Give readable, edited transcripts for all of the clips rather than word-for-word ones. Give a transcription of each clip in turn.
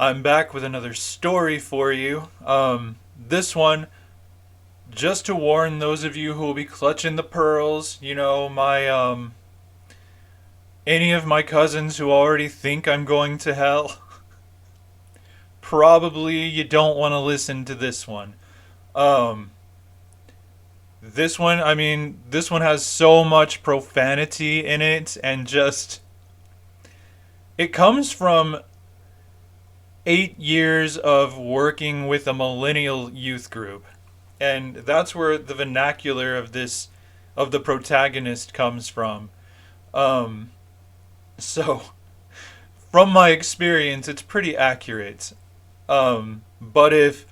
I'm back with another story for you. This one, just to warn those of you who will be clutching the pearls, any of my cousins who already think I'm going to hell, probably you don't want to listen to this one. Um, this one has so much profanity in it, and just, it comes from 8 years of working with a millennial youth group. And that's where the vernacular of the protagonist comes from. Um, so, from my experience, it's pretty accurate. But if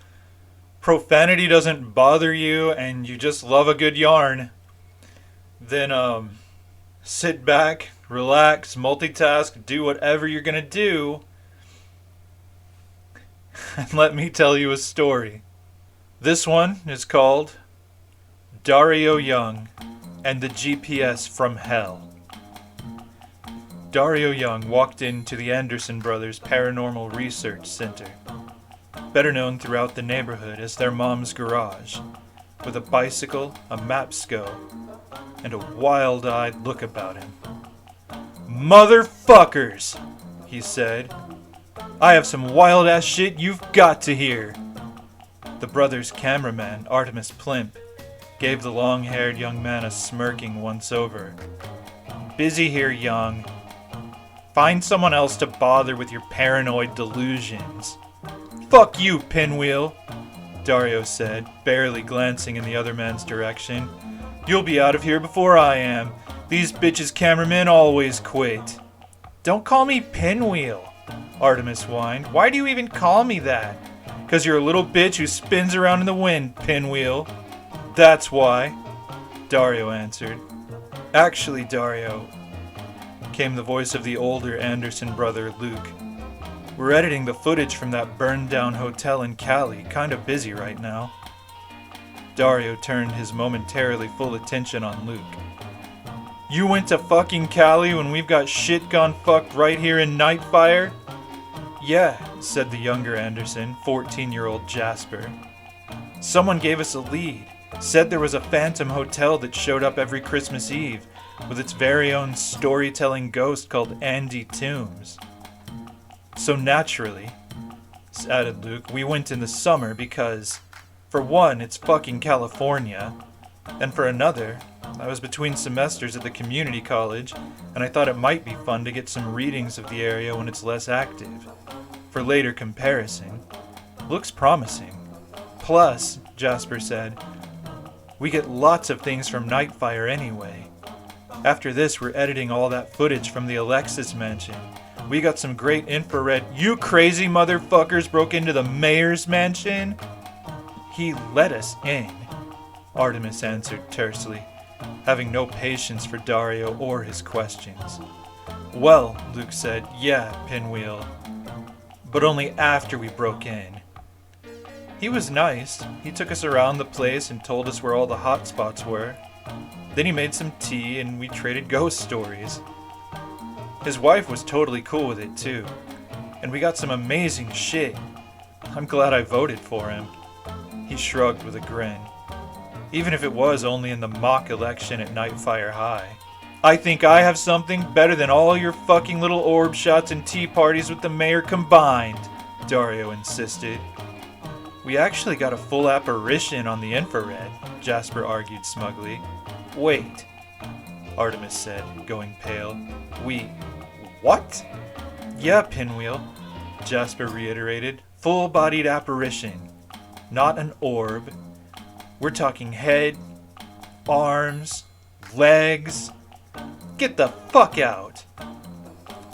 profanity doesn't bother you and you just love a good yarn, then sit back, relax, multitask, do whatever you're gonna do, and let me tell you a story. This one is called Dario Jung and the GPS from Hell. Dario Jung walked into the Anderson Brothers Paranormal Research Center, better known throughout the neighborhood as their mom's garage, with a bicycle, a mapsco, and a wild-eyed look about him. "Motherfuckers," he said. "I have some wild-ass shit you've got to hear." The brothers' cameraman, Artemis Plimp, gave the long-haired young man a smirking once-over. "Busy here, Young. Find someone else to bother with your paranoid delusions." "Fuck you, Pinwheel," Dario said, barely glancing in the other man's direction. "You'll be out of here before I am. These bitches' cameramen always quit." "Don't call me Pinwheel," Artemis whined. "Why do you even call me that?" "'Cause you're a little bitch who spins around in the wind, Pinwheel. That's why," Dario answered. "Actually, Dario," came the voice of the older Anderson brother, Luke. "We're editing the footage from that burned-down hotel in Cali. Kinda busy right now." Dario turned his momentarily full attention on Luke. "You went to fucking Cali when we've got shit gone fucked right here in Nightfire?" "Yeah," said the younger Anderson, 14-year-old Jasper. "Someone gave us a lead. Said there was a phantom hotel that showed up every Christmas Eve with its very own storytelling ghost called Andy Toombs. So naturally," added Luke, "we went in the summer because, for one, it's fucking California, and for another, I was between semesters at the community college, and I thought it might be fun to get some readings of the area when it's less active. For later comparison. Looks promising. Plus," Jasper said, "we get lots of things from Nightfire anyway. After this, we're editing all that footage from the Alexis mansion. We got some great infrared—" "You crazy motherfuckers broke into the mayor's mansion?" "He let us in," Artemis answered tersely, having no patience for Dario or his questions. "Well," Luke said, "yeah, Pinwheel. But only after we broke in. He was nice. He took us around the place and told us where all the hot spots were. Then he made some tea and we traded ghost stories. His wife was totally cool with it too. And we got some amazing shit. I'm glad I voted for him." He shrugged with a grin. "Even if it was only in the mock election at Nightfire High. I think I have something better than all your fucking little orb shots and tea parties with the mayor combined," Dario insisted. "We actually got a full apparition on the infrared," Jasper argued smugly. "Wait," Artemis said, going pale. What?" "Yeah, Pinwheel," Jasper reiterated. "Full-bodied apparition. Not an orb. We're talking head, arms, legs. Get the fuck out."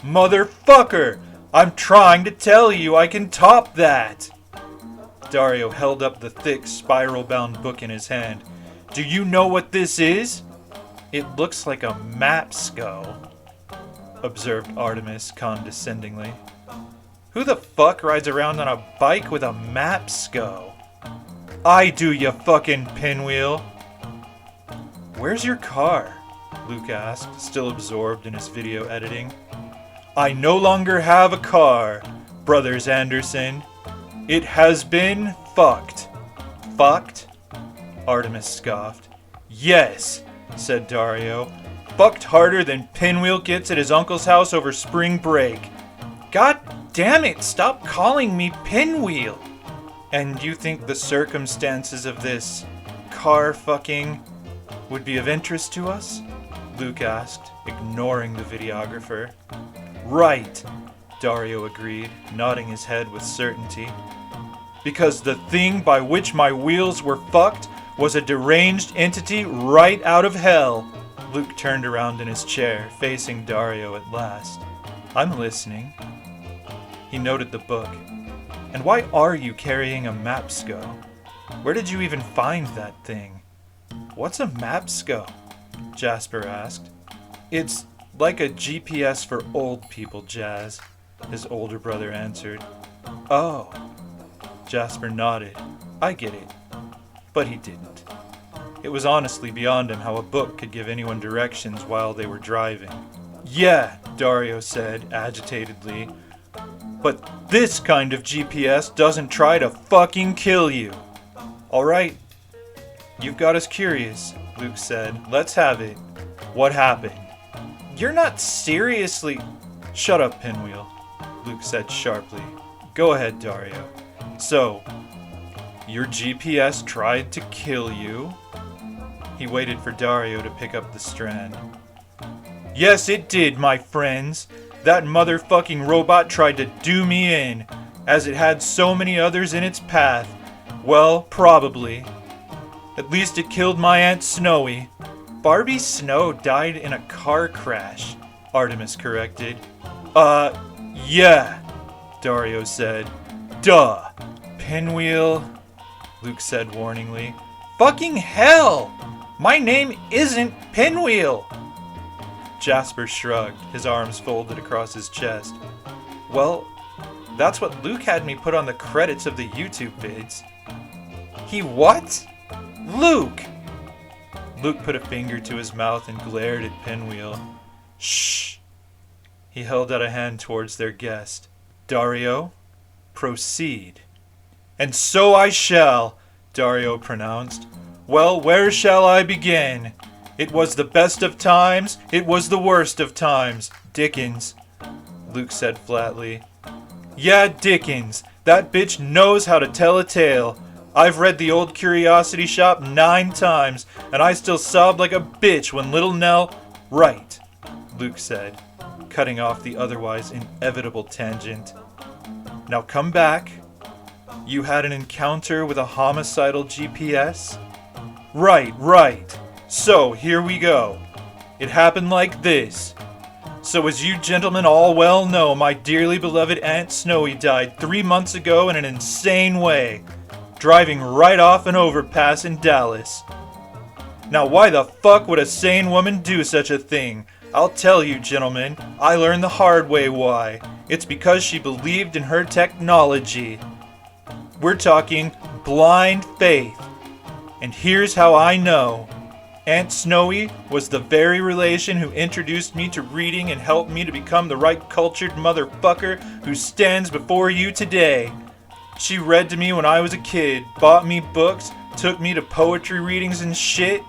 "Motherfucker! I'm trying to tell you I can top that!" Dario held up the thick, spiral-bound book in his hand. "Do you know what this is?" "It looks like a mapsco," observed Artemis condescendingly. "Who the fuck rides around on a bike with a mapsco?" "I do, you fucking Pinwheel." "Where's your car?" Luke asked, still absorbed in his video editing. "I no longer have a car," Brothers Anderson. It has been fucked. Fucked? Artemis scoffed. Yes, said Dario. Fucked harder than Pinwheel gets at his uncle's house over spring break. God damn it, stop calling me Pinwheel. And you think the circumstances of this car fucking would be of interest to us? Luke asked, ignoring the videographer. Right, Dario agreed, nodding his head with certainty. Because the thing by which my wheels were fucked was a deranged entity right out of hell. Luke turned around in his chair, facing Dario at last. I'm listening. He noted the book. And why are you carrying a Mapsco? Where did you even find that thing? What's a Mapsco? Jasper asked. It's like a GPS for old people, Jazz, his older brother answered. Oh. Jasper nodded. I get it. But he didn't. It was honestly beyond him how a book could give anyone directions while they were driving. Yeah, Dario said agitatedly. But this kind of GPS doesn't try to fucking kill you. Alright. You've got us curious, Luke said. Let's have it. What happened? You're not seriously... Shut up, Pinwheel, Luke said sharply. Go ahead, Dario. So, your GPS tried to kill you? He waited for Dario to pick up the strand. Yes, it did, my friends. That motherfucking robot tried to do me in, as it had so many others in its path. Well, probably. At least it killed my Aunt Snowy. Barbie Snow died in a car crash, Artemis corrected. Yeah, Dario said. Duh. Pinwheel, Luke said warningly. Fucking hell! My name isn't Pinwheel! Jasper shrugged, his arms folded across his chest. Well, that's what Luke had me put on the credits of the YouTube vids. He what? Luke! Luke put a finger to his mouth and glared at Pinwheel. Shh! He held out a hand towards their guest. Dario, proceed. And so I shall, Dario pronounced. Well, where shall I begin? It was the best of times, it was the worst of times. Dickens, Luke said flatly. Yeah, Dickens. That bitch knows how to tell a tale. I've read The Old Curiosity Shop 9 times, and I still sobbed like a bitch when Little Nell... Right, Luke said, cutting off the otherwise inevitable tangent. Now come back. You had an encounter with a homicidal GPS? Right. So, here we go. It happened like this. So as you gentlemen all well know, my dearly beloved Aunt Snowy died 3 months ago in an insane way, driving right off an overpass in Dallas. Now why the fuck would a sane woman do such a thing? I'll tell you, gentlemen, I learned the hard way why. It's because she believed in her technology. We're talking blind faith. And here's how I know. Aunt Snowy was the very relation who introduced me to reading and helped me to become the right cultured motherfucker who stands before you today. She read to me when I was a kid, bought me books, took me to poetry readings and shit.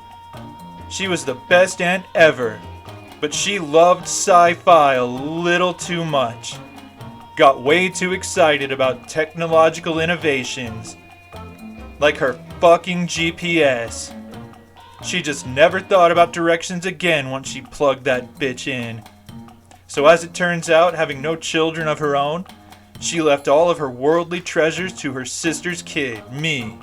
She was the best aunt ever. But she loved sci-fi a little too much. Got way too excited about technological innovations. Like her fucking GPS. She just never thought about directions again once she plugged that bitch in. So as it turns out, having no children of her own, she left all of her worldly treasures to her sister's kid, me.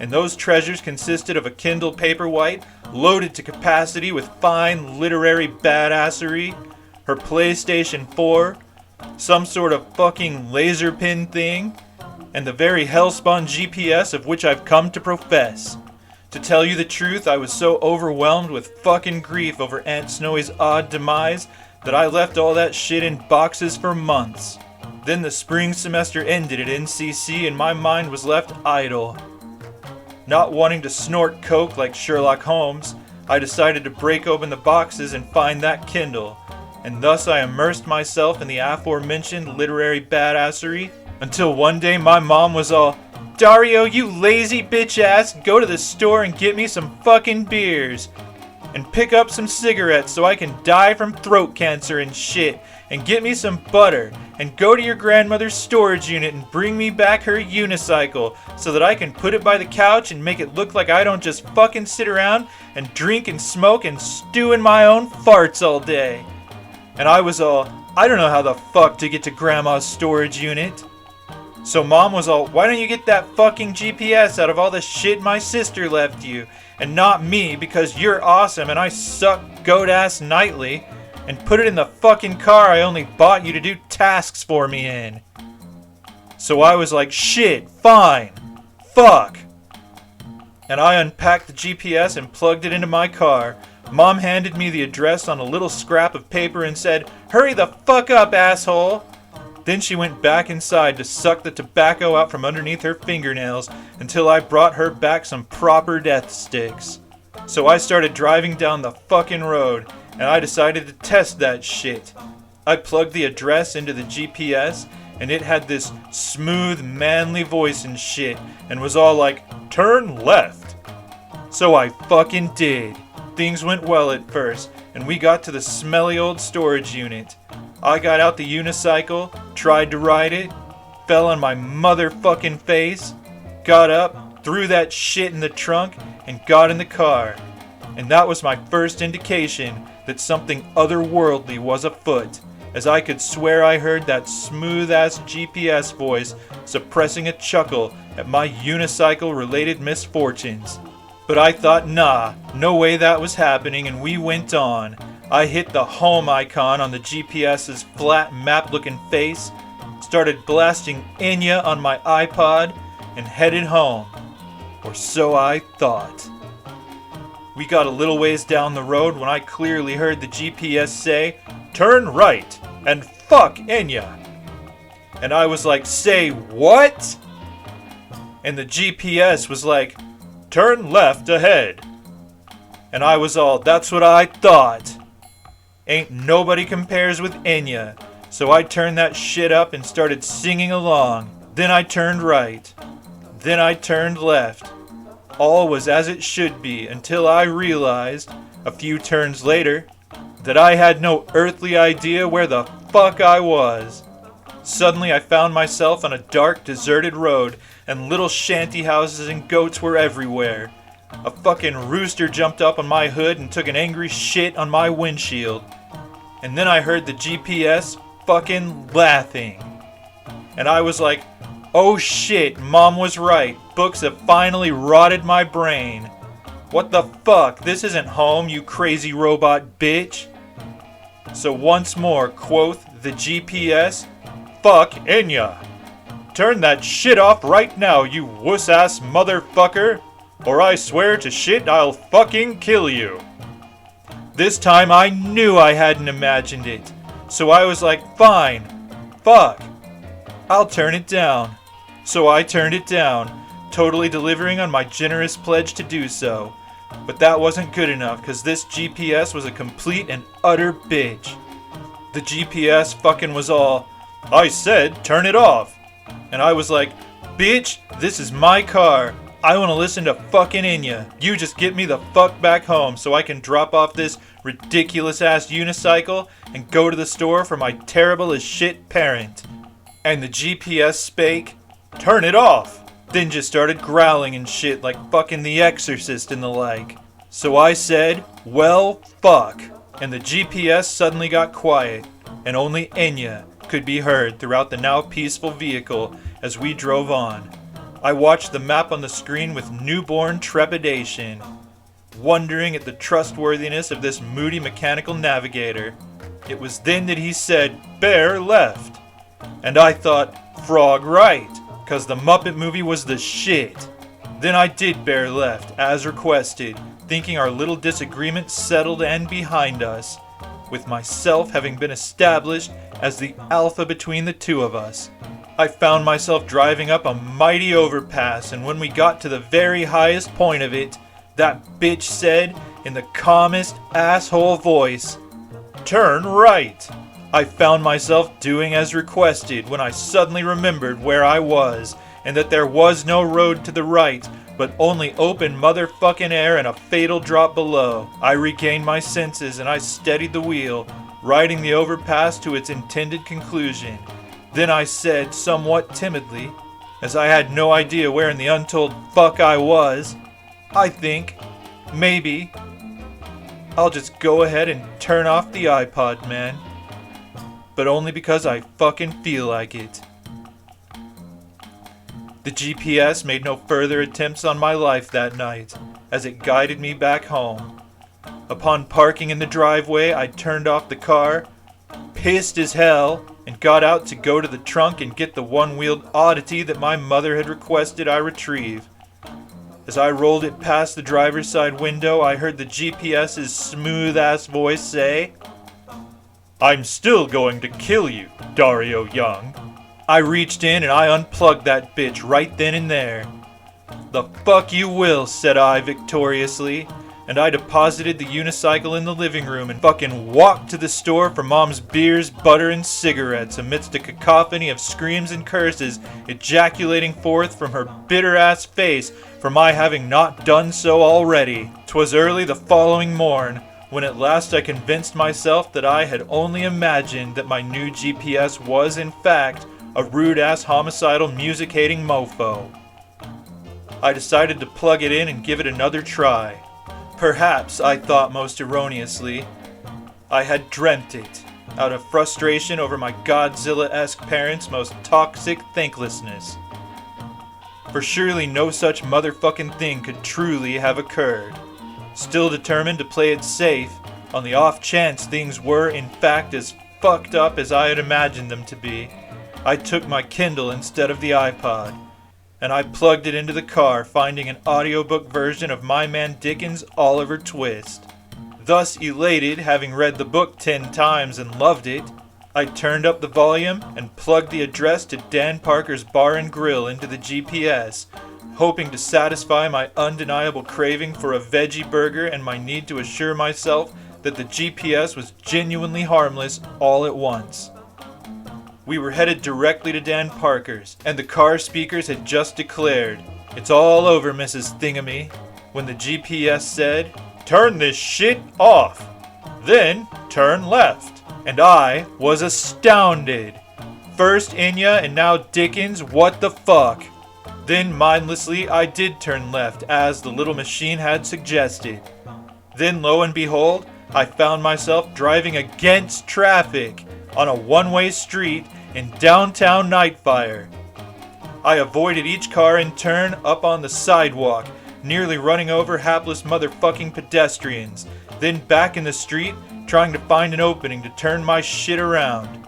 And those treasures consisted of a Kindle Paperwhite loaded to capacity with fine literary badassery, her PlayStation 4, some sort of fucking laser pin thing, and the very hellspawn GPS of which I've come to profess. To tell you the truth, I was so overwhelmed with fucking grief over Aunt Snowy's odd demise that I left all that shit in boxes for months. Then the spring semester ended at NCC and my mind was left idle. Not wanting to snort coke like Sherlock Holmes, I decided to break open the boxes and find that Kindle. and thus I immersed myself in the aforementioned literary badassery until one day my mom was all, "Dario, you lazy bitch ass, go to the store and get me some fucking beers. And pick up some cigarettes so I can die from throat cancer and shit. And get me some butter. And go to your grandmother's storage unit and bring me back her unicycle so that I can put it by the couch and make it look like I don't just fucking sit around and drink and smoke and stew in my own farts all day." And I was all, I don't know how the fuck to get to grandma's storage unit. So mom was all, "Why don't you get that fucking GPS out of all the shit my sister left you, and not me because you're awesome and I suck goat-ass nightly, and put it in the fucking car I only bought you to do tasks for me in?" So I was like, "Shit, fine, fuck." And I unpacked the GPS and plugged it into my car. Mom handed me the address on a little scrap of paper and said, "Hurry the fuck up, asshole." Then she went back inside to suck the tobacco out from underneath her fingernails until I brought her back some proper death sticks. So I started driving down the fucking road, and I decided to test that shit. I plugged the address into the GPS, and it had this smooth, manly voice and shit, and was all like, "Turn left." So I fucking did. Things went well at first, and we got to the smelly old storage unit. I got out the unicycle, tried to ride it, fell on my motherfucking face, got up, threw that shit in the trunk, and got in the car. And that was my first indication that something otherworldly was afoot, as I could swear I heard that smooth-ass GPS voice suppressing a chuckle at my unicycle-related misfortunes. But I thought, nah, no way that was happening, and we went on. I hit the home icon on the GPS's flat map-looking face, started blasting Enya on my iPod, and headed home. Or so I thought. We got a little ways down the road when I clearly heard the GPS say, "Turn right, and fuck Enya." And I was like, "Say what?" And the GPS was like, "Turn left ahead." And I was all, "That's what I thought. Ain't nobody compares with Enya." So I turned that shit up and started singing along. Then I turned right. Then I turned left. All was as it should be until I realized, a few turns later, that I had no earthly idea where the fuck I was. Suddenly I found myself on a dark, deserted road, and little shanty houses and goats were everywhere. A fucking rooster jumped up on my hood and took an angry shit on my windshield. And then I heard the GPS fucking laughing. And I was like, oh shit, Mom was right. Books have finally rotted my brain. What the fuck? This isn't home, you crazy robot bitch. So once more, quoth the GPS, "Fuck Enya. Turn that shit off right now, you wuss-ass motherfucker, or I swear to shit I'll fucking kill you." This time I knew I hadn't imagined it. So I was like, fine, fuck, I'll turn it down. So I turned it down, totally delivering on my generous pledge to do so. But that wasn't good enough, because this GPS was a complete and utter bitch. The GPS fucking was all, "I said turn it off." And I was like, bitch, this is my car. I want to listen to fucking Enya. You just get me the fuck back home so I can drop off this ridiculous ass unicycle and go to the store for my terrible as shit parent. And the GPS spake, "Turn it off." Then just started growling and shit like fucking The Exorcist and the like. So I said, well, fuck. And the GPS suddenly got quiet, and only Enya could be heard throughout the now peaceful vehicle as we drove on. I watched the map on the screen with newborn trepidation, wondering at the trustworthiness of this moody mechanical navigator. It was then that he said, "Bear left." And I thought, frog right, cause the Muppet movie was the shit. Then I did bear left, as requested, thinking our little disagreement settled and behind us, with myself having been established as the alpha between the two of us. I found myself driving up a mighty overpass, and when we got to the very highest point of it, that bitch said, in the calmest asshole voice, Turn right! I found myself doing as requested when I suddenly remembered where I was, and that there was no road to the right, but only open motherfucking air and a fatal drop below. I regained my senses and I steadied the wheel, riding the overpass to its intended conclusion. Then I said, somewhat timidly, as I had no idea where in the untold fuck I was, I think, maybe, I'll just go ahead and turn off the iPod, man. But only because I fucking feel like it. The GPS made no further attempts on my life that night, as it guided me back home. Upon parking in the driveway, I turned off the car, pissed as hell, and got out to go to the trunk and get the one-wheeled oddity that my mother had requested I retrieve. As I rolled it past the driver's side window, I heard the GPS's smooth-ass voice say, "I'm still going to kill you, Dario Jung." I reached in and I unplugged that bitch right then and there. "The fuck you will," said I victoriously, and I deposited the unicycle in the living room and fucking walked to the store for Mom's beers, butter, and cigarettes amidst a cacophony of screams and curses ejaculating forth from her bitter-ass face for my having not done so already. 'Twas early the following morn, when at last I convinced myself that I had only imagined that my new GPS was, in fact, a rude-ass homicidal music-hating mofo. I decided to plug it in and give it another try. Perhaps, I thought most erroneously, I had dreamt it, out of frustration over my Godzilla-esque parents' most toxic thanklessness. For surely no such motherfucking thing could truly have occurred. Still determined to play it safe, on the off chance things were, in fact, as fucked up as I had imagined them to be, I took my Kindle instead of the iPod, and I plugged it into the car, finding an audiobook version of my man Dickens' Oliver Twist. Thus elated, having read the book 10 times and loved it, I turned up the volume and plugged the address to Dan Parker's Bar and Grill into the GPS, hoping to satisfy my undeniable craving for a veggie burger and my need to assure myself that the GPS was genuinely harmless all at once. We were headed directly to Dan Parker's, and the car speakers had just declared, "It's all over, Mrs. Thingamy," when the GPS said, "Turn this shit off, then turn left." And I was astounded. First Inya and now Dickens, what the fuck? Then mindlessly I did turn left as the little machine had suggested. Then lo and behold, I found myself driving against traffic on a one-way street in downtown Nightfire. I avoided each car in turn up on the sidewalk, nearly running over hapless motherfucking pedestrians, then back in the street, trying to find an opening to turn my shit around.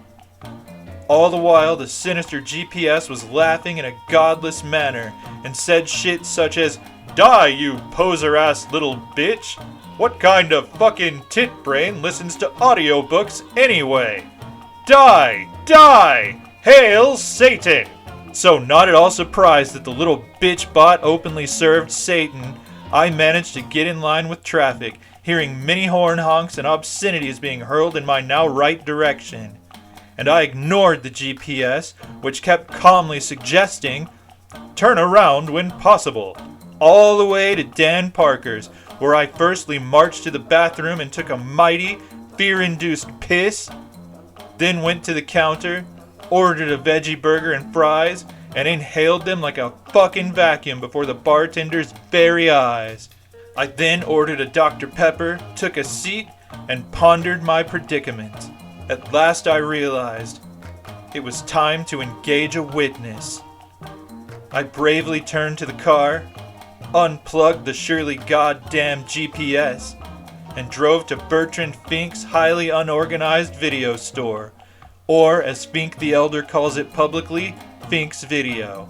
All the while, the sinister GPS was laughing in a godless manner and said shit such as, "Die, you poser-ass little bitch! What kind of fucking tit brain listens to audiobooks anyway? Die! Die! Hail Satan!" So not at all surprised that the little bitch bot openly served Satan, I managed to get in line with traffic, hearing many horn honks and obscenities being hurled in my now right direction. And I ignored the GPS, which kept calmly suggesting, "Turn around when possible," all the way to Dan Parker's, where I firstly marched to the bathroom and took a mighty, fear-induced piss, then went to the counter, ordered a veggie burger and fries, and inhaled them like a fucking vacuum before the bartender's very eyes. I then ordered a Dr. Pepper, took a seat, and pondered my predicament. At last I realized it was time to engage a witness. I bravely turned to the car, unplugged the surely goddamn GPS, and drove to Bertrand Fink's highly unorganized video store, or as Fink the Elder calls it publicly, Fink's Video.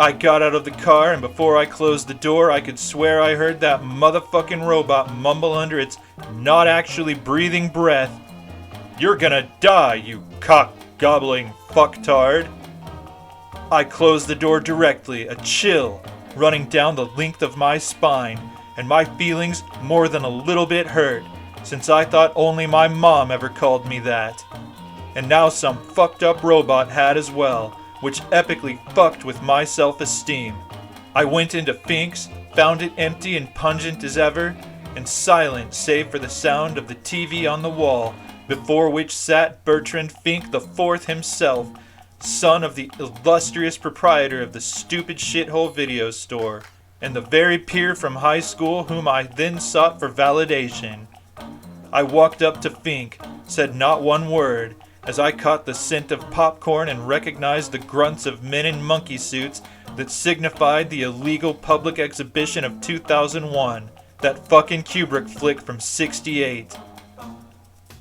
I got out of the car, and before I closed the door, I could swear I heard that motherfucking robot mumble under its not actually breathing breath, "You're gonna die, you cock-gobbling fucktard." I closed the door directly, a chill running down the length of my spine, and my feelings more than a little bit hurt, since I thought only my mom ever called me that. And now some fucked up robot had as well, which epically fucked with my self-esteem. I went into Fink's, found it empty and pungent as ever, and silent save for the sound of the TV on the wall, before which sat Bertrand Fink IV himself, son of the illustrious proprietor of the stupid shithole video store, and the very peer from high school whom I then sought for validation. I walked up to Fink, said not one word, as I caught the scent of popcorn and recognized the grunts of men in monkey suits that signified the illegal public exhibition of 2001, that fucking Kubrick flick from '68.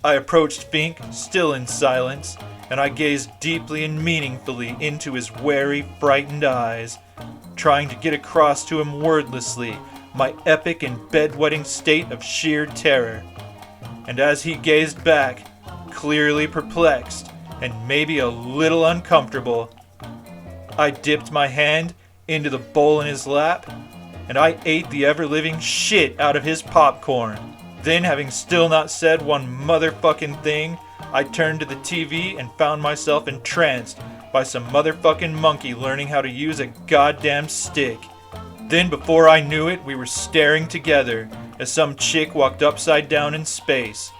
I approached Fink, still in silence, and I gazed deeply and meaningfully into his wary, frightened eyes, trying to get across to him wordlessly my epic and bedwetting state of sheer terror. And as he gazed back, clearly perplexed and maybe a little uncomfortable, I dipped my hand into the bowl in his lap, and I ate the ever-living shit out of his popcorn. Then, having still not said one motherfucking thing, I turned to the TV and found myself entranced by some motherfucking monkey learning how to use a goddamn stick. Then, before I knew it, we were staring together as some chick walked upside down in space.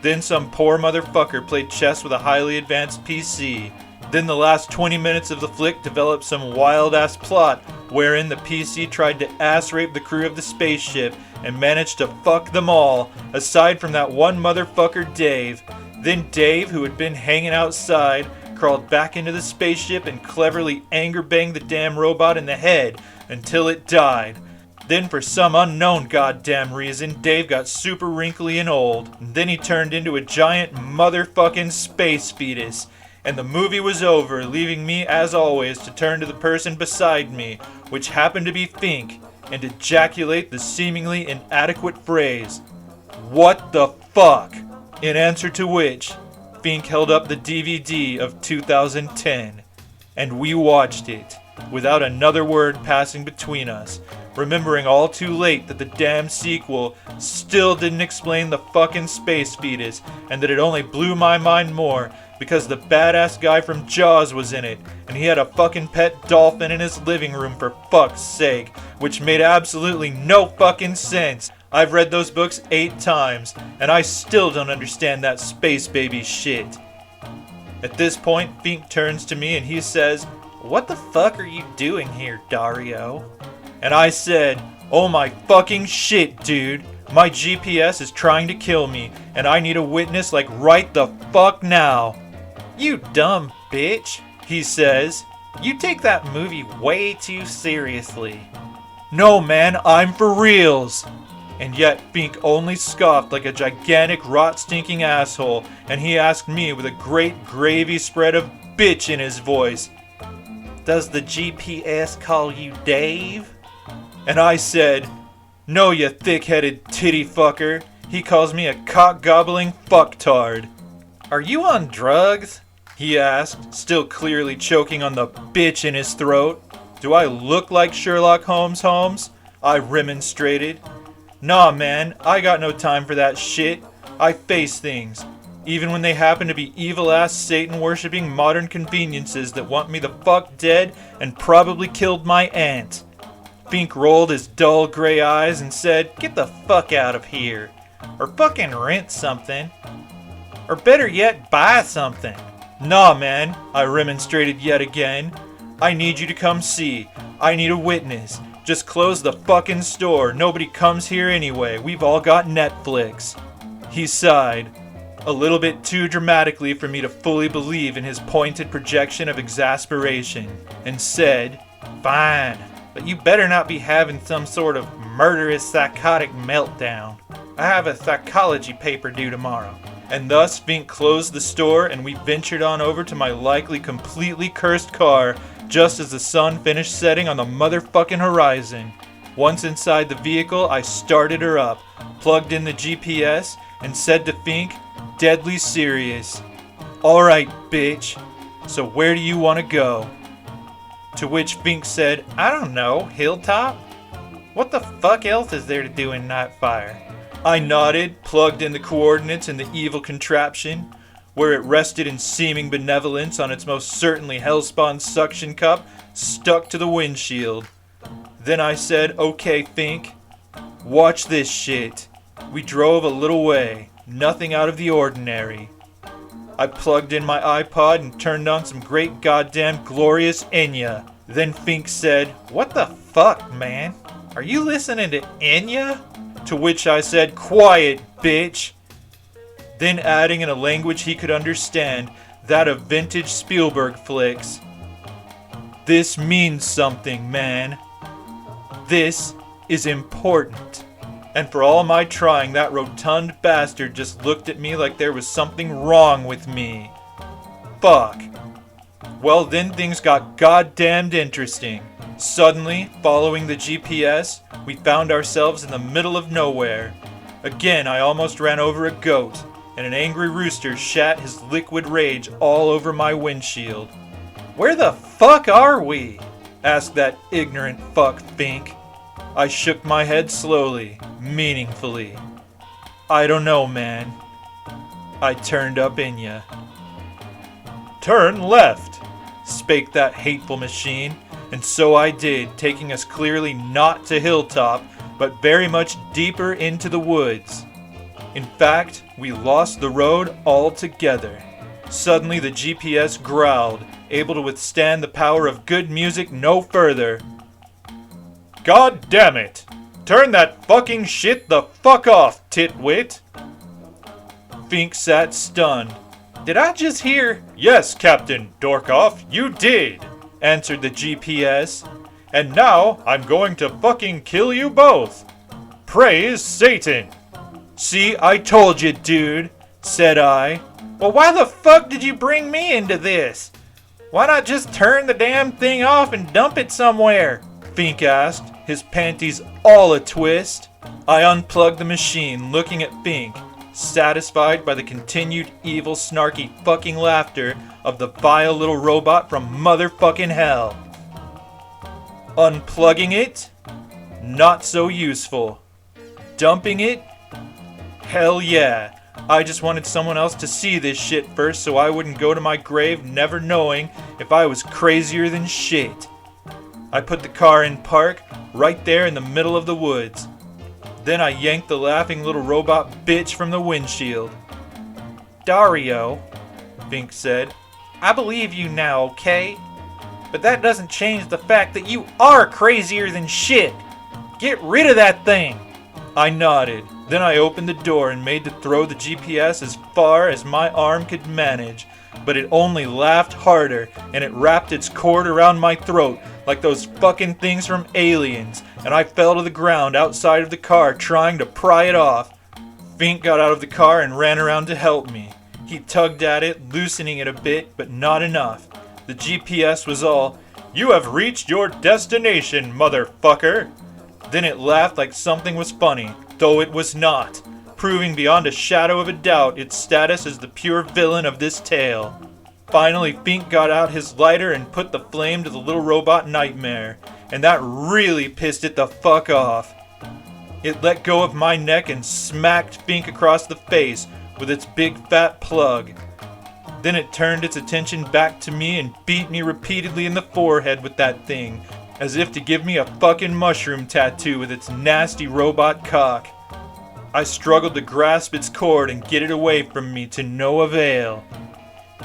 Then some poor motherfucker played chess with a highly advanced PC. Then the last 20 minutes of the flick developed some wild-ass plot wherein the PC tried to ass-rape the crew of the spaceship and managed to fuck them all, aside from that one motherfucker Dave. Then Dave, who had been hanging outside, crawled back into the spaceship and cleverly anger-banged the damn robot in the head until it died. Then for some unknown goddamn reason, Dave got super wrinkly and old. And then he turned into a giant motherfucking space fetus. And the movie was over, leaving me, as always, to turn to the person beside me, which happened to be Fink, and ejaculate the seemingly inadequate phrase, "What the fuck?" In answer to which, Fink held up the DVD of 2010, and we watched it, without another word passing between us, remembering all too late that the damn sequel still didn't explain the fucking space fetus, and that it only blew my mind more because the badass guy from Jaws was in it, and he had a fucking pet dolphin in his living room for fuck's sake, which made absolutely no fucking sense. I've read those books 8 times, and I still don't understand that space baby shit. At this point, Fink turns to me and he says, "What the fuck are you doing here, Dario?" And I said, "Oh my fucking shit, dude. My GPS is trying to kill me, and I need a witness like right the fuck now." "You dumb bitch," he says. "You take that movie way too seriously." "No man, I'm for reals." And yet Fink only scoffed like a gigantic rot-stinking asshole, and he asked me with a great gravy spread of bitch in his voice, "Does the GPS call you Dave?" And I said, "No, you thick-headed titty fucker. He calls me a cock-gobbling fucktard." "Are you on drugs?" he asked, still clearly choking on the bitch in his throat. "Do I look like Sherlock Holmes? I remonstrated. "Nah, man, I got no time for that shit. I face things, even when they happen to be evil-ass Satan-worshipping modern conveniences that want me the fuck dead and probably killed my aunt." Fink rolled his dull gray eyes and said, "Get the fuck out of here. Or fucking rent something. Or better yet, buy something." "Nah, man," I remonstrated yet again. "I need you to come see. I need a witness. Just close the fucking store. Nobody comes here anyway. We've all got Netflix." He sighed, a little bit too dramatically for me to fully believe in his pointed projection of exasperation, and said, "Fine, but you better not be having some sort of murderous psychotic meltdown. I have a psychology paper due tomorrow." And thus Fink closed the store, and we ventured on over to my likely completely cursed car just as the sun finished setting on the motherfucking horizon. Once inside the vehicle, I started her up, plugged in the GPS, and said to Fink, deadly serious, "Alright, bitch, so where do you want to go?" To which Fink said, "I don't know, Hilltop? What the fuck else is there to do in Nightfire? I nodded, plugged in the coordinates in the evil contraption, where it rested in seeming benevolence on its most certainly hellspawn suction cup stuck to the windshield. Then I said, "Okay, Fink, watch this shit." We drove a little way, nothing out of the ordinary. I plugged in my iPod and turned on some great goddamn glorious Enya. Then Fink said, "What the fuck, man? Are you listening to Enya?" To which I said, "Quiet, bitch." Then adding in a language he could understand, that of vintage Spielberg flicks, "This means something, man. This is important." And for all my trying, that rotund bastard just looked at me like there was something wrong with me. Fuck. Well, then things got goddamned interesting. Suddenly, following the GPS, we found ourselves in the middle of nowhere. Again, I almost ran over a goat, and an angry rooster shat his liquid rage all over my windshield. "Where the fuck are we?" asked that ignorant fuck Fink. I shook my head slowly, meaningfully. "I don't know, man." I turned up Enya. "Turn left," spake that hateful machine, and so I did, taking us clearly not to Hilltop, but very much deeper into the woods. In fact, we lost the road altogether. Suddenly the GPS growled, able to withstand the power of good music no further. "God damn it! Turn that fucking shit the fuck off, titwit!" Fink sat stunned. "Did I just hear—" "Yes, Captain Dorkoff, you did," answered the GPS. "And now I'm going to fucking kill you both. Praise Satan!" "See, I told you, dude," said I. "Well, why the fuck did you bring me into this? Why not just turn the damn thing off and dump it somewhere?" Fink asked, his panties all a twist. I unplugged the machine, looking at Fink, satisfied by the continued evil, snarky fucking laughter of the vile little robot from motherfucking hell. Unplugging it? Not so useful. Dumping it? Hell yeah. I just wanted someone else to see this shit first so I wouldn't go to my grave never knowing if I was crazier than shit. I put the car in park, right there in the middle of the woods. Then I yanked the laughing little robot bitch from the windshield. "Dario," Fink said, "I believe you now, okay? But that doesn't change the fact that you are crazier than shit. Get rid of that thing." I nodded. Then I opened the door and made to throw the GPS as far as my arm could manage, but it only laughed harder, and it wrapped its cord around my throat like those fucking things from Aliens, and I fell to the ground outside of the car trying to pry it off. Fink got out of the car and ran around to help me. He tugged at it, loosening it a bit, but not enough. The GPS was all, "You have reached your destination, motherfucker." Then it laughed like something was funny, though it was not, proving beyond a shadow of a doubt its status as the pure villain of this tale. Finally, Fink got out his lighter and put the flame to the little robot nightmare, and that really pissed it the fuck off. It let go of my neck and smacked Fink across the face with its big fat plug. Then it turned its attention back to me and beat me repeatedly in the forehead with that thing, as if to give me a fucking mushroom tattoo with its nasty robot cock. I struggled to grasp its cord and get it away from me to no avail.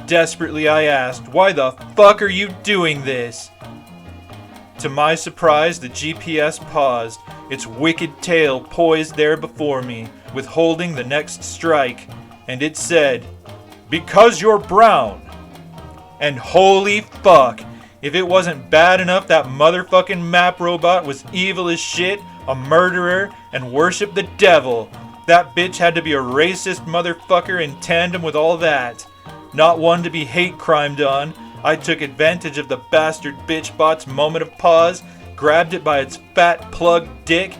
Desperately I asked, "Why the fuck are you doing this?" To my surprise, the GPS paused, its wicked tail poised there before me, withholding the next strike, and it said, "Because you're brown." And holy fuck, if it wasn't bad enough that motherfucking map robot was evil as shit, a murderer, and worshipped the devil, that bitch had to be a racist motherfucker in tandem with all that. Not one to be hate crimed on, I took advantage of the bastard bitch bot's moment of pause, grabbed it by its fat plug dick,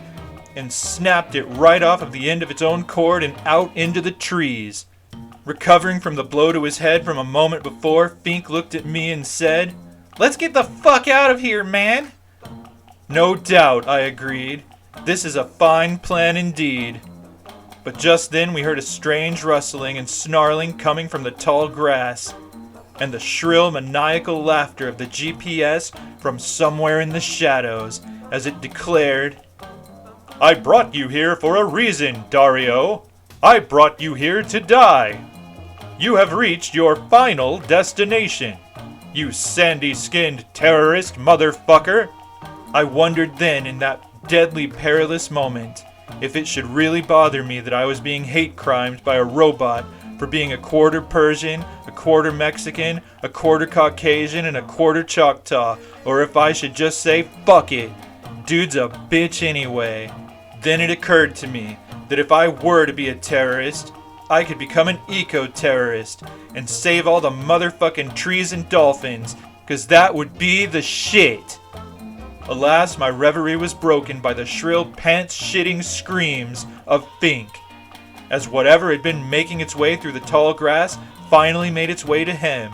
and snapped it right off of the end of its own cord and out into the trees. Recovering from the blow to his head from a moment before, Fink looked at me and said, "Let's get the fuck out of here, man." "No doubt," I agreed. "This is a fine plan indeed." But just then we heard a strange rustling and snarling coming from the tall grass, and the shrill maniacal laughter of the GPS from somewhere in the shadows as it declared, "I brought you here for a reason, Dario. I brought you here to die. You have reached your final destination, you sandy-skinned terrorist motherfucker." I wondered then, in that deadly perilous moment, if it should really bother me that I was being hate-crimed by a robot for being a quarter Persian, a quarter Mexican, a quarter Caucasian, and a quarter Choctaw, or if I should just say, fuck it, dude's a bitch anyway. Then it occurred to me that if I were to be a terrorist, I could become an eco-terrorist and save all the motherfucking trees and dolphins, 'cause that would be the shit. Alas, my reverie was broken by the shrill pants-shitting screams of Fink, as whatever had been making its way through the tall grass finally made its way to him.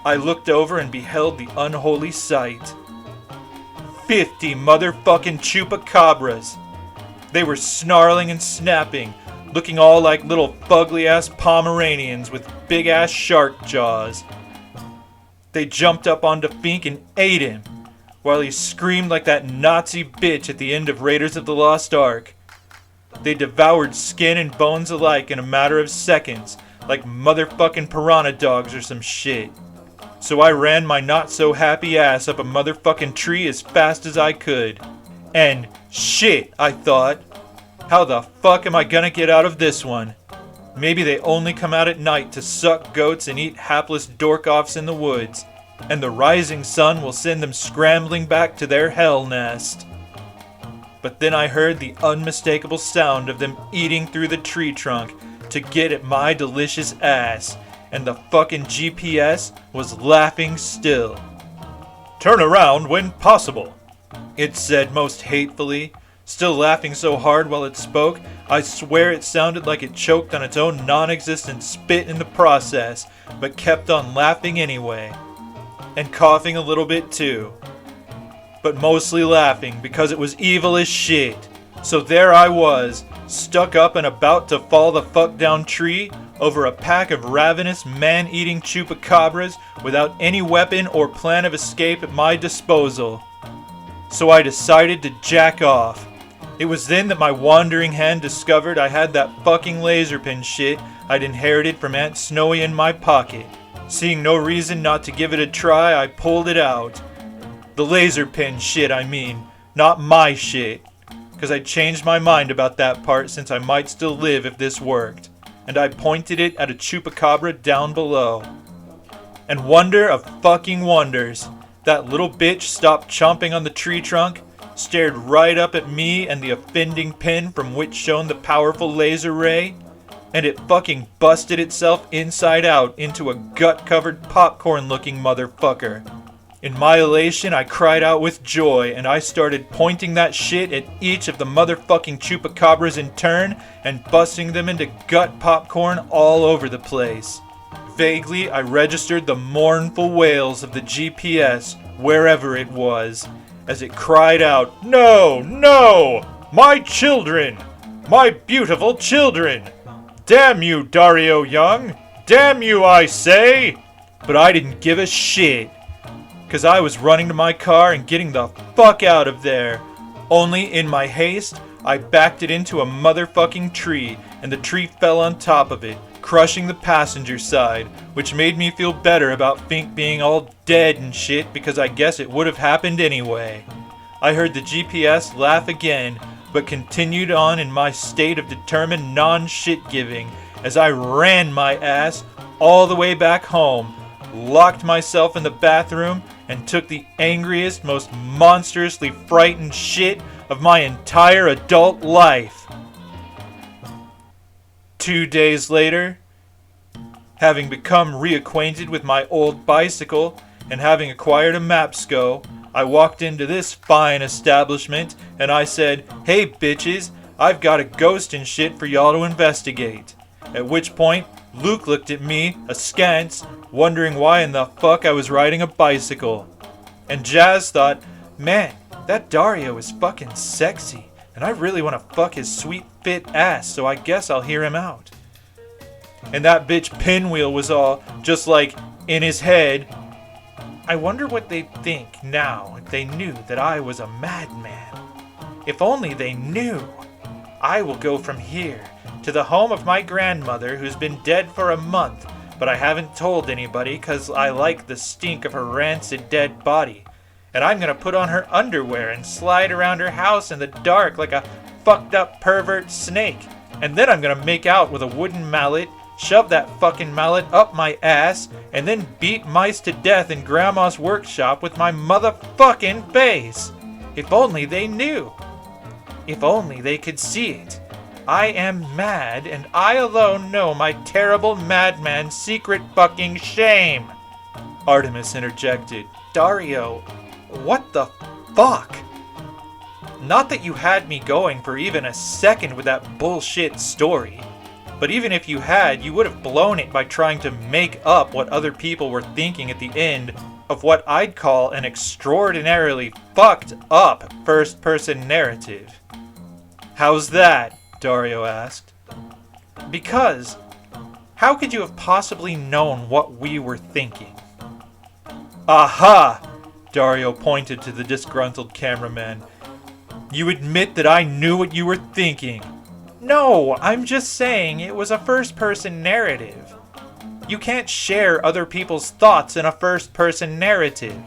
I looked over and beheld the unholy sight. 50 motherfucking chupacabras. They were snarling and snapping, looking all like little fugly-ass Pomeranians with big-ass shark jaws. They jumped up onto Fink and ate him, while he screamed like that Nazi bitch at the end of Raiders of the Lost Ark. They devoured skin and bones alike in a matter of seconds, like motherfucking piranha dogs or some shit. So I ran my not-so-happy ass up a motherfucking tree as fast as I could. And, shit, I thought, how the fuck am I gonna get out of this one? Maybe they only come out at night to suck goats and eat hapless dork-offs in the woods, and the rising sun will send them scrambling back to their hell nest. But then I heard the unmistakable sound of them eating through the tree trunk to get at my delicious ass, and the fucking GPS was laughing still. "Turn around when possible," it said most hatefully, still laughing so hard while it spoke, I swear it sounded like it choked on its own non-existent spit in the process, but kept on laughing anyway. And coughing a little bit too. But mostly laughing because it was evil as shit. So there I was, stuck up and about to fall the fuck down tree over a pack of ravenous man-eating chupacabras without any weapon or plan of escape at my disposal. So I decided to jack off. It was then that my wandering hand discovered I had that fucking laser pin shit I'd inherited from Aunt Snowy in my pocket. Seeing no reason not to give it a try, I pulled it out. The laser pin shit, I mean, not my shit. 'Cause I changed my mind about that part since I might still live if this worked. And I pointed it at a chupacabra down below. And wonder of fucking wonders, that little bitch stopped chomping on the tree trunk, stared right up at me and the offending pin from which shone the powerful laser ray, and it fucking busted itself inside out into a gut-covered popcorn-looking motherfucker. In my elation, I cried out with joy, and I started pointing that shit at each of the motherfucking chupacabras in turn and busting them into gut popcorn all over the place. Vaguely, I registered the mournful wails of the GPS, wherever it was, as it cried out, "No, no! My children! My beautiful children! Damn you, Dario Jung! Damn you, I say!" But I didn't give a shit, 'cause I was running to my car and getting the fuck out of there. Only, in my haste, I backed it into a motherfucking tree, and the tree fell on top of it, crushing the passenger side, which made me feel better about Fink being all dead and shit, because I guess it would have happened anyway. I heard the GPS laugh again, but continued on in my state of determined non-shit-giving as I ran my ass all the way back home, locked myself in the bathroom, and took the angriest, most monstrously frightened shit of my entire adult life. 2 days later, having become reacquainted with my old bicycle and having acquired a Mapsco, I walked into this fine establishment and I said, "Hey bitches, I've got a ghost and shit for y'all to investigate." At which point, Luke looked at me, askance, wondering why in the fuck I was riding a bicycle. And Jazz thought, "Man, that Dario is fucking sexy. and I really want to fuck his sweet fit ass, so I guess I'll hear him out. And that bitch Pinwheel was all just like in his head. I wonder what they'd think now if they knew that I was a madman. If only they knew. I will go from here to the home of my grandmother, who's been dead for a month, but I haven't told anybody 'cause I like the stink of her rancid dead body. And I'm gonna put on her underwear and slide around her house in the dark like a fucked up pervert snake. And then I'm gonna make out with a wooden mallet, shove that fucking mallet up my ass, and then beat mice to death in Grandma's workshop with my motherfucking face. If only they knew. If only they could see it. I am mad, and I alone know my terrible madman's secret fucking shame. Artemis interjected. Dario, what the fuck? Not that you had me going for even a second with that bullshit story. But even if you had, you would have blown it by trying to make up what other people were thinking at the end of what I'd call an extraordinarily fucked up first-person narrative. How's that? Dario asked. Because, how could you have possibly known what we were thinking? Aha! Dario pointed to the disgruntled cameraman. You admit that I knew what you were thinking. No, I'm just saying it was a first-person narrative. You can't share other people's thoughts in a first-person narrative.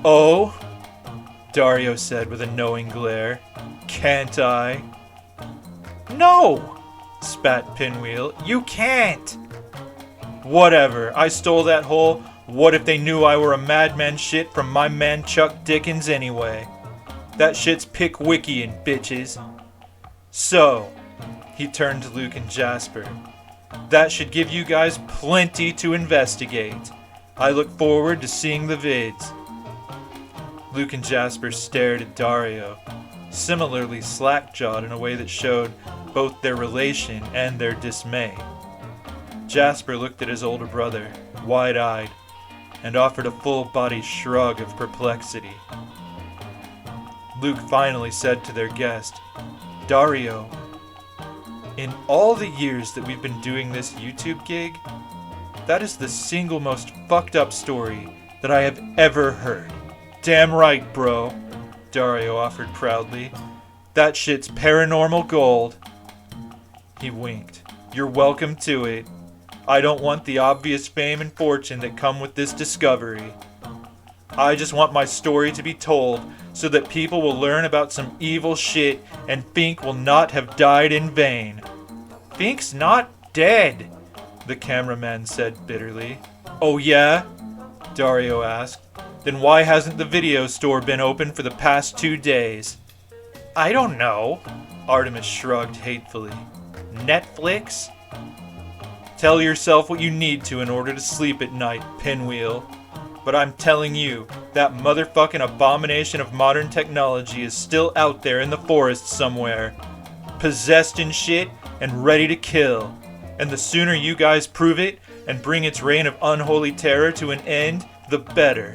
Oh? Dario said with a knowing glare. Can't I? No! Spat Pinwheel. You can't! Whatever, I stole that whole what if they knew I were a madman shit from my man Chuck Dickens anyway. That shit's Pickwickian, bitches. So, he turned to Luke and Jasper. That should give you guys plenty to investigate. I look forward to seeing the vids. Luke and Jasper stared at Dario, similarly slack-jawed in a way that showed both their relation and their dismay. Jasper looked at his older brother, wide-eyed, and offered a full-body shrug of perplexity. Luke finally said to their guest, Dario, in all the years that we've been doing this YouTube gig, that is the single most fucked up story that I have ever heard. Damn right, bro, Dario offered proudly. That shit's paranormal gold. He winked. You're welcome to it. I don't want the obvious fame and fortune that come with this discovery. I just want my story to be told so that people will learn about some evil shit and Fink will not have died in vain. Fink's not dead, the cameraman said bitterly. Oh yeah? Dario asked. Then why hasn't the video store been open for the past 2 days? I don't know, Artemis shrugged hatefully. Netflix? Tell yourself what you need to in order to sleep at night, Pinwheel. But I'm telling you, that motherfucking abomination of modern technology is still out there in the forest somewhere. Possessed and shit, and ready to kill. And the sooner you guys prove it, and bring its reign of unholy terror to an end, the better.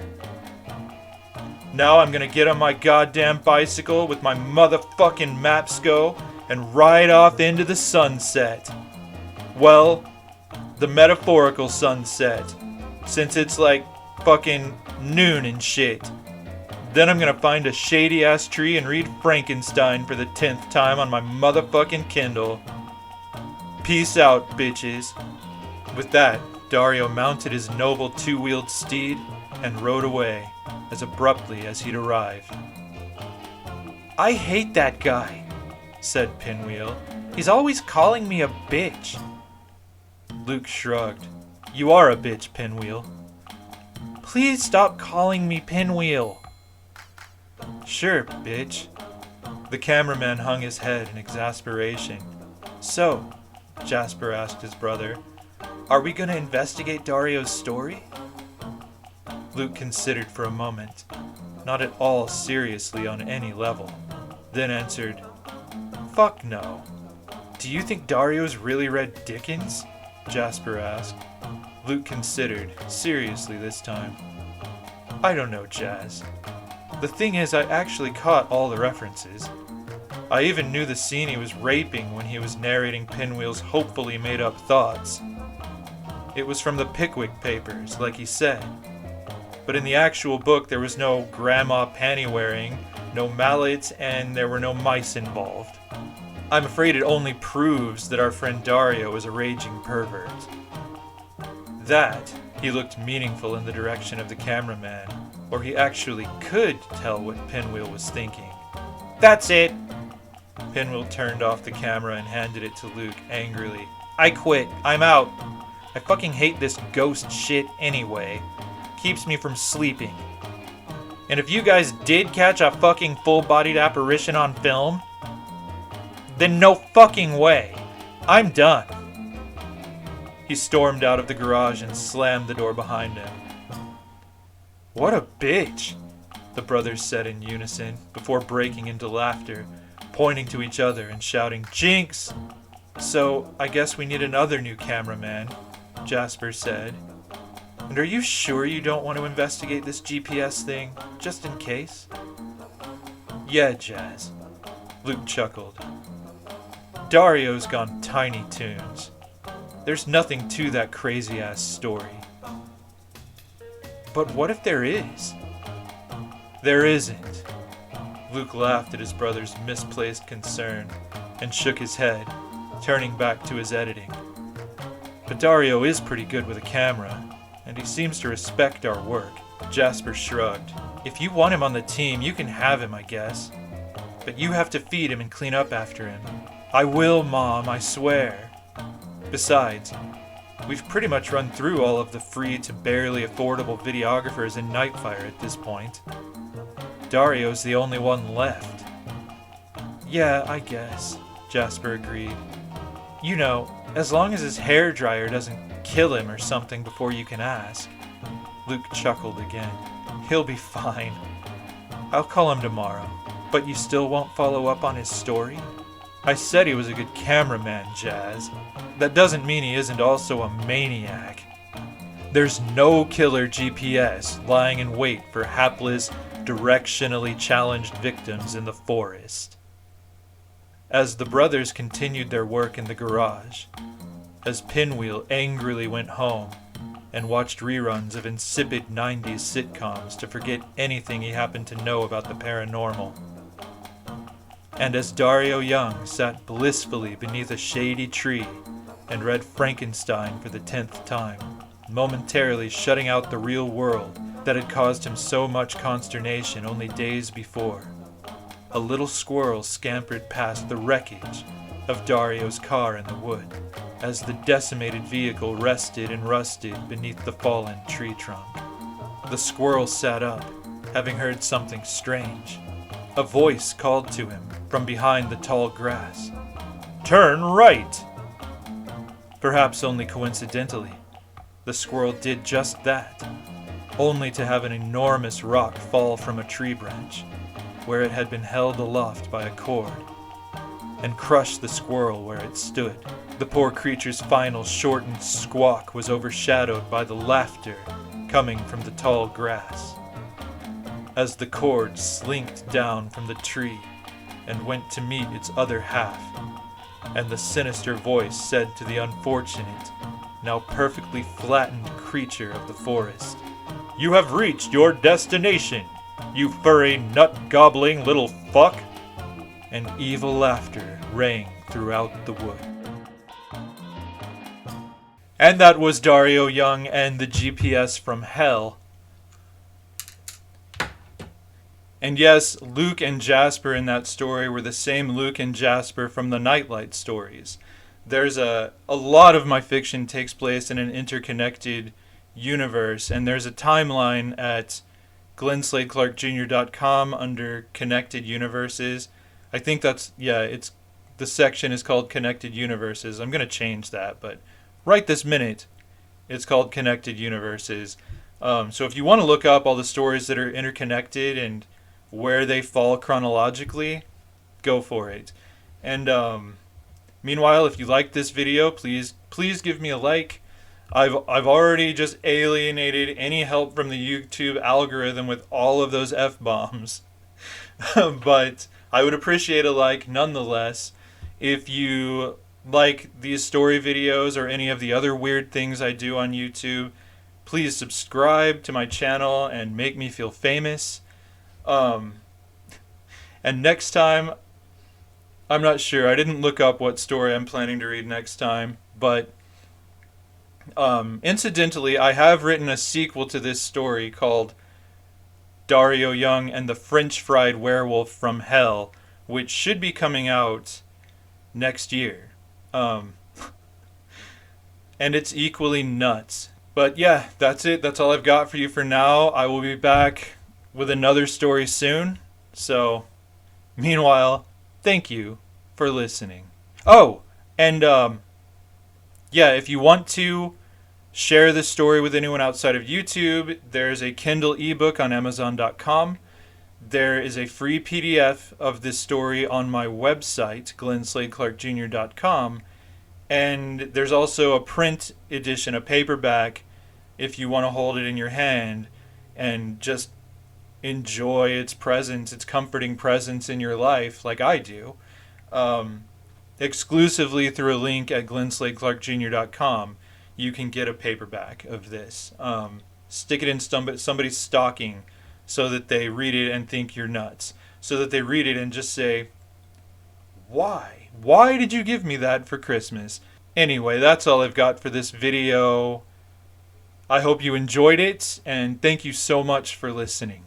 Now I'm gonna get on my goddamn bicycle with my motherfucking Mapsco, and ride off into the sunset. Well, the metaphorical sunset, since it's like fucking noon and shit. Then I'm gonna find a shady ass tree and read Frankenstein for the 10th time on my motherfucking Kindle. Peace out, bitches. With that, Dario mounted his noble 2-wheeled steed and rode away as abruptly as he'd arrived. I hate that guy, said Pinwheel. He's always calling me a bitch. Luke shrugged. You are a bitch, Pinwheel. Please stop calling me Pinwheel. Sure, bitch. The cameraman hung his head in exasperation. So, Jasper asked his brother, are we going to investigate Dario's story? Luke considered for a moment, not at all seriously on any level, then answered, Fuck no. Do you think Dario's really read Dickens? Jasper asked. Luke considered, seriously this time. I don't know, Jazz. The thing is, I actually caught all the references. I even knew the scene he was raping when he was narrating Pinwheel's hopefully made-up thoughts. It was from the Pickwick Papers, like he said. But in the actual book, there was no grandma panty-wearing, no mallets, and there were no mice involved. I'm afraid it only proves that our friend Dario is a raging pervert. That, he looked meaningful in the direction of the cameraman, or he actually could tell what Pinwheel was thinking. That's it! Pinwheel turned off the camera and handed it to Luke angrily. I quit. I'm out. I fucking hate this ghost shit anyway. Keeps me from sleeping. And if you guys did catch a fucking full-bodied apparition on film, then no fucking way. I'm done. He stormed out of the garage and slammed the door behind him. What a bitch, the brothers said in unison, before breaking into laughter, pointing to each other and shouting, Jinx! So, I guess we need another new cameraman, Jasper said. And are you sure you don't want to investigate this GPS thing, just in case? Yeah, Jazz, Luke chuckled. Dario's gone Tiny Toons. There's nothing to that crazy-ass story. But what if there is? There isn't. Luke laughed at his brother's misplaced concern and shook his head, turning back to his editing. But Dario is pretty good with a camera, and he seems to respect our work. Jasper shrugged. If you want him on the team, you can have him, I guess. But you have to feed him and clean up after him. I will, Mom, I swear. Besides, we've pretty much run through all of the free to barely affordable videographers in Nightfire at this point. Dario's the only one left. Yeah, I guess, Jasper agreed. You know, as long as his hairdryer doesn't kill him or something before you can ask. Luke chuckled again. He'll be fine. I'll call him tomorrow. But you still won't follow up on his story? I said he was a good cameraman, Jazz. That doesn't mean he isn't also a maniac. There's no killer GPS lying in wait for hapless, directionally challenged victims in the forest. As the brothers continued their work in the garage, as Pinwheel angrily went home and watched reruns of insipid 90s sitcoms to forget anything he happened to know about the paranormal, and as Dario Jung sat blissfully beneath a shady tree and read Frankenstein for the 10th time, momentarily shutting out the real world that had caused him so much consternation only days before, a little squirrel scampered past the wreckage of Dario's car in the wood as the decimated vehicle rested and rusted beneath the fallen tree trunk. The squirrel sat up, having heard something strange. A voice called to him from behind the tall grass. Turn right! Perhaps only coincidentally, the squirrel did just that, only to have an enormous rock fall from a tree branch, where it had been held aloft by a cord, and crush the squirrel where it stood. The poor creature's final shortened squawk was overshadowed by the laughter coming from the tall grass, as the cord slinked down from the tree and went to meet its other half, and the sinister voice said to the unfortunate, now perfectly flattened creature of the forest, You have reached your destination, you furry, nut-gobbling little fuck! And evil laughter rang throughout the wood. And that was Dario Jung and the GPS from Hell. And yes, Luke and Jasper in that story were the same Luke and Jasper from the Nightlight stories. There's a lot of my fiction takes place in an interconnected universe, and there's a timeline at glensladeclarkjr.com under Connected Universes. I think it's the section is called Connected Universes. I'm going to change that, but right this minute, it's called Connected Universes. So if you want to look up all the stories that are interconnected and where they fall chronologically, go for it. And meanwhile, if you like this video, please give me a like. I've already just alienated any help from the YouTube algorithm with all of those F-bombs. But I would appreciate a like nonetheless. If you like these story videos or any of the other weird things I do on YouTube, please subscribe to my channel and make me feel famous. Um, and next time, I'm not sure. I didn't look up what story I'm planning to read next time, but incidentally, I have written a sequel to this story called Dario Jung and the French Fried Werewolf from Hell, which should be coming out next year. Um, and it's equally nuts. But yeah, that's it. That's all I've got for you for now. I will be back with another story soon. So, meanwhile, thank you for listening. Oh, and yeah, if you want to share this story with anyone outside of YouTube, there's a Kindle ebook on Amazon.com. There is a free PDF of this story on my website, glensladeclarkjr.com. And there's also a print edition, a paperback, if you want to hold it in your hand and just enjoy its presence, its comforting presence in your life, like I do, exclusively through a link at glensladeclarkjr.com. You can get a paperback of this. Stick it in somebody's stocking so that they read it and think you're nuts. So that they read it and just say, why? Why did you give me that for Christmas? Anyway, that's all I've got for this video. I hope you enjoyed it, and thank you so much for listening.